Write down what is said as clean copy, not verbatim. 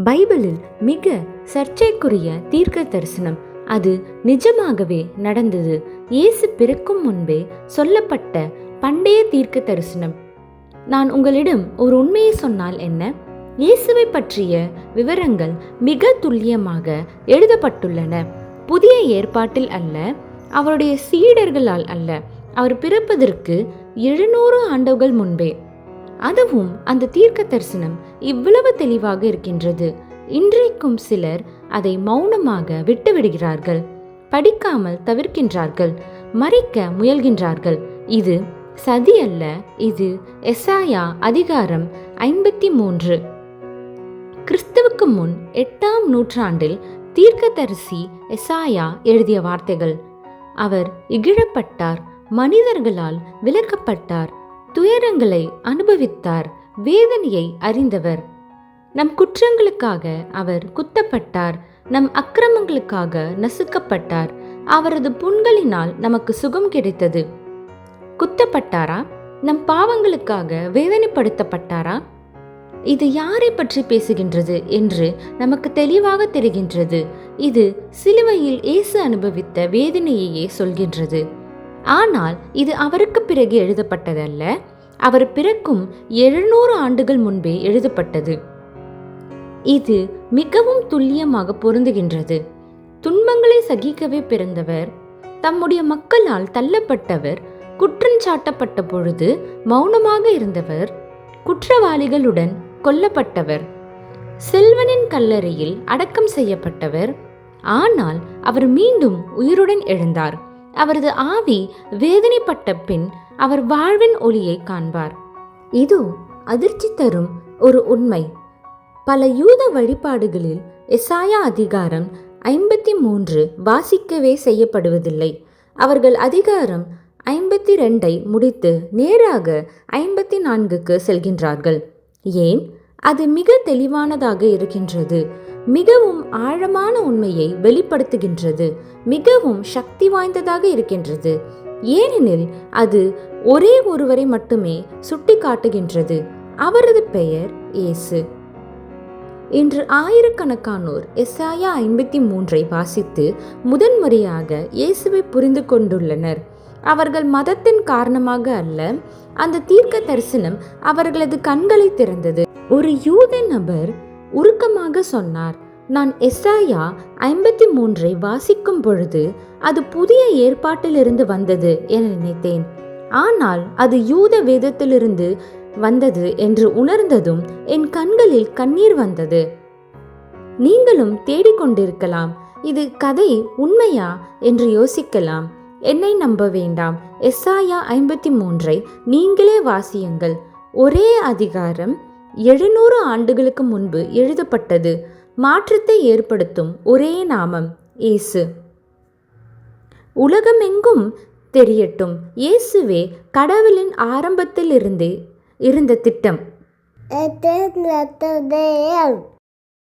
பைபிளில் மிக சர்ச்சைக்குரிய தீர்க்க தரிசனம். அது நிஜமாகவே நடந்தது. இயேசு பிறக்கும் முன்பே சொல்லப்பட்ட பண்டைய தீர்க்க தரிசனம். நான் உங்களிடம் ஒரு உண்மையை சொன்னால் என்ன? இயேசுவை பற்றிய விவரங்கள் மிக துல்லியமாக எழுதப்பட்டுள்ளன. புதிய ஏற்பாட்டில் அல்ல, அவருடைய சீடர்களால் அல்ல, அவர் பிறப்பதற்கு 700 ஆண்டுகள் முன்பே. அதுவும் அந்த தீர்க்க தரிசனம் இவ்வளவு தெளிவாக இருக்கின்றது. இன்றைக்கும் சிலர் அதை மௌனமாக விட்டுவிடுகிறார்கள், படிக்காமல் தவிர்க்கின்றார்கள், மறைக்க முயல்கின்றார்கள். இது சதி அல்ல, இது எசாயா அதிகாரம் 53. கிறிஸ்துவுக்கு முன் 8ஆம் நூற்றாண்டில் தீர்க்கதரிசி எசாயா எழுதிய வார்த்தைகள். அவர் இகழப்பட்டார், மனிதர்களால் விலக்கப்பட்டார், துயரங்களை அனுபவித்தார், வேதனையை அறிந்தவர். நம் குற்றங்களுக்காக அவர் குத்தப்பட்டார், நம் அக்கிரமங்களுக்காக நசுக்கப்பட்டார், அவரது புண்களினால் நமக்கு சுகம் கிடைத்தது. குத்தப்பட்டாரா? நம் பாவங்களுக்காக வேதனைப்படுத்தப்பட்டாரா? இது யாரை பற்றி பேசுகின்றது என்று நமக்கு தெளிவாக தெரிகின்றது. இது சிலுவையில் இயேசு அனுபவித்த வேதனையையே சொல்கின்றது. ஆனால் இது அவருக்கு பிறகு எழுதப்பட்டதல்ல, அவர் பிறக்கும் 700 ஆண்டுகள் முன்பே எழுதப்பட்டது. இது மிகவும் துல்லியமாக பொருந்துகின்றது. துன்பங்களை சகிக்கவே பிறந்தவர், தம்முடைய மக்களால் தள்ளப்பட்டவர், குற்றஞ்சாட்டப்பட்ட பொழுது மௌனமாக இருந்தவர், குற்றவாளிகளுடன் கொல்லப்பட்டவர், செல்வனின் கல்லறையில் அடக்கம் செய்யப்பட்டவர். ஆனால் அவர் மீண்டும் உயிருடன் எழுந்தார். அவரது ஆவி வேதனைப்பட்ட பின் அவர் வாழ்வின் ஒளியை காண்பார். இது அதிர்ச்சி தரும் ஒரு உண்மை. பல யூத வழிபாடுகளில் எசாயா அதிகாரம் 53 வாசிக்கவே செய்யப்படுவதில்லை. அவர்கள் அதிகாரம் 52 முடித்து நேராக 54க்கு செல்கின்றார்கள். ஏன்? அது மிக தெளிவானதாக இருக்கின்றது, மிகவும் ஆழமான உண்மையை வெளிப்படுத்துகின்றது, மிகவும் சக்தி வாய்ந்ததாக இருக்கின்றது. ஏனெனில் அது ஒரே ஒருவரை மட்டுமே சுட்டி காட்டுகின்றது. அவரது பெயர் இயேசு. இன்று ஆயிரக்கணக்கானோர் எசாயா 53 வாசித்து முதன்முறையாக இயேசுவை புரிந்து கொண்டுள்ளனர். அவர்கள் மதத்தின் காரணமாக அல்ல, அந்த தீர்க்க தரிசனம் அவர்களது கண்களை திறந்தது. ஒரு யூத நபர் உருக்கமாக சொன்னார், நான் எசாயா 53 வாசிக்கும் பொழுது அது புதிய ஏற்பாட்டிலிருந்து வந்தது என நினைத்தேன். ஆனால் அது யூத வேதத்திலிருந்து வந்தது என்று உணர்ந்ததும் என் கண்களில் கண்ணீர் வந்தது. நீங்களும் தேடிக்கொண்டிருக்கலாம், இது கதை உண்மையா என்று யோசிக்கலாம். என்னை நம்ப வேண்டாம். எசாயா 53 நீங்களே வாசியுங்கள். ஒரே அதிகாரம் 700 ஆண்டுகளுக்கு முன்பு எழுதப்பட்டது. மாற்றத்தை ஏற்படுத்தும் ஒரே நாமம் இயேசு. உலகமெங்கும் தெரியட்டும், இயேசுவே கடவுளின் ஆரம்பத்தில் இருந்த திட்டம்.